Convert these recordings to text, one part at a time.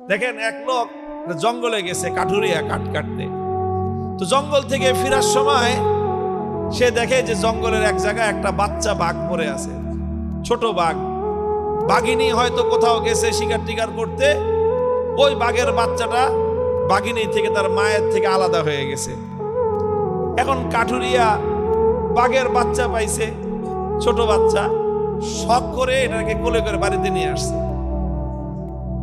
দেখেন এক লোক জঙ্গলে গেছে কাঠুরিয়া কাঠ কাটতে। তো জঙ্গল থেকে ফেরার সময় সে দেখে যে জঙ্গলের এক জায়গায় একটা বাচ্চা বাঘ পড়ে আছে, ছোট বাঘ। বাঘিনী হয়তো কোথাও গেছে শিকার টিকার করতে, ওই বাঘের বাচ্চাটা বাঘিনী থেকে তার মায়ের থেকে আলাদা হয়ে গেছে। এখন কাঠুরিয়া বাঘের বাচ্চা পাইছে, ছোট বাচ্চা, শখ করে এটাকে কোলে করে বাড়িতে নিয়ে আসছে।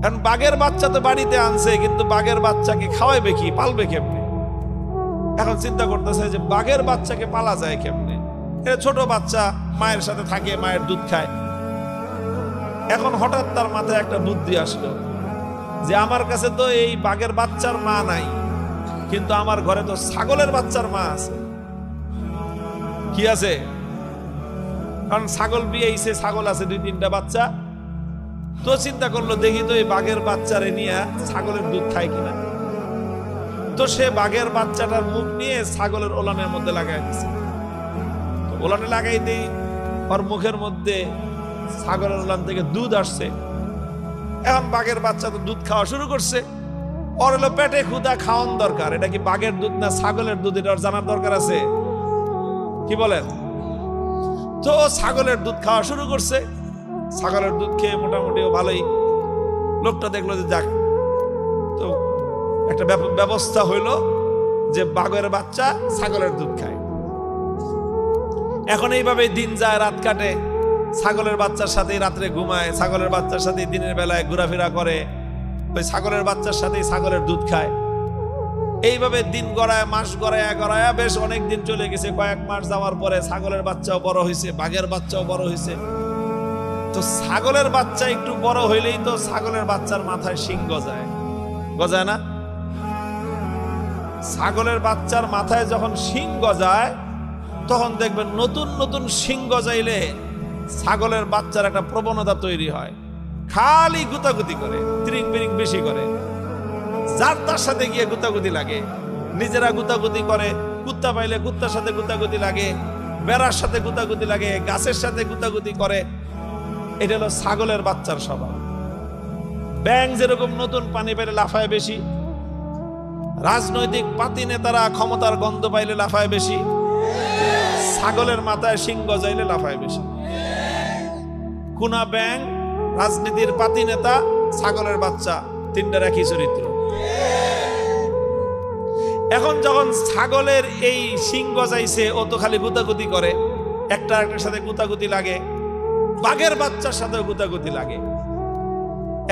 কারণ বাঘের বাচ্চা তো বাড়িতে আনছে, কিন্তু বাঘের বাচ্চাকে খাওয়াইবে কি, পালবে কেমনে? এখন চিন্তা করতেছে যে বাঘের বাচ্চাকে পালা যায় কেমনে। এটা ছোট বাচ্চা মায়ের সাথে থাকে, মায়ের দুধ খায়। এখন হঠাৎ তার মাথায় একটা বুদ্ধি আসলো যে আমার কাছে তো এই বাঘের বাচ্চার মা নাই, কিন্তু আমার ঘরে তো ছাগলের বাচ্চার মা আছে। কি আছে? কারণ ছাগল বিয়েছে, ছাগল আছে 2-3টা বাচ্চা। তো চিন্তা করলো দেখি তো এই বাঘের বাচ্চারে নিয়ে ছাগলের দুধ খায় কিনা। তো সে বাঘের বাচ্চাটার মুখ নিয়ে ছাগলের ওলানের মধ্যে লাগাই দিচ্ছে। ওলানে লাগাইতেই ওর মুখের মধ্যে ছাগলের ওলান থেকে দুধ আসছে। এখন বাঘের বাচ্চা তো দুধ খাওয়া শুরু করছে। ওর হলো পেটে ক্ষুধা, খাওয়ান দরকার। এটা কি বাঘের দুধ না ছাগলের দুধ, এটা জানার দরকার আছে। কি বলেন? তো ছাগলের দুধ খাওয়া শুরু করছে। ছাগলের দুধ খেয়ে মোটামুটি ভালোই। লোকটা দেখলো যে যাক, তো একটা ব্যবস্থা হইলো যে বাঘের বাচ্চা ছাগলের দুধ খায়। এখন এইভাবে দিন যায়, রাত কাটে। ছাগলের বাচ্চার সাথেই রাত্রে ঘুমায়, ছাগলের বাচ্চার সাথেই দিনের বেলায় ঘোরাফেরা করে, ওই ছাগলের বাচ্চার সাথেই ছাগলের দুধ খায়। এইভাবে দিন গড়ায়, মাস গড়ায় বেশ অনেক দিন চলে গেছে। কয়েক মাস যাওয়ার পরে ছাগলের বাচ্চাও বড় হয়েছে, বাঘের বাচ্চাও বড় হয়েছে। তো ছাগলের বাচ্চা একটু বড় হইলেই তো ছাগলের বাচ্চার মাথায় শিং গজায়, গজায় না? ছাগলের বাচ্চার মাথায় যখন শিং গজায়, তখন দেখবেন নতুন নতুন শিং গজাইলে ছাগলের বাচ্চার একটা প্রবণতা তৈরি হয়, খালি গুতাগুতি করে, ত্রিং বিরিং বেশি করে, যার তার সাথে গিয়ে গুতাগুতি লাগে। নিজেরা গুতাগুতি করে, কুত্তা পাইলে কুত্তার সাথে গুতাগুতি লাগে, বেড়ার সাথে গুতাগুতি লাগে, গাছের সাথে গুতাগুতি করে। এটা হলো ছাগলের বাচ্চার স্বভাব। ব্যাঙ যেরকম নতুন পানি পেলে লাফায় বেশি, রাজনৈতিক পাতি নেতারা ক্ষমতার গন্ধ পাইলে লাফায় বেশি, ছাগলের মাথায় শিং গজাইলে লাফায় বেশি। কুনা ব্যাঙ, রাজনীতির পাতি নেতা, ছাগলের বাচ্চা, তিনটার একই চরিত্র। এখন যখন ছাগলের এই শিং গজাইছে, ও তো খালি গুতাগুতি করে, একটা একটার সাথে গুতাগুতি লাগে, বাঘের বাচ্চার সাথেও গুতাগুতি লাগে।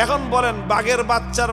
এখন বলেন বাঘের বাচ্চার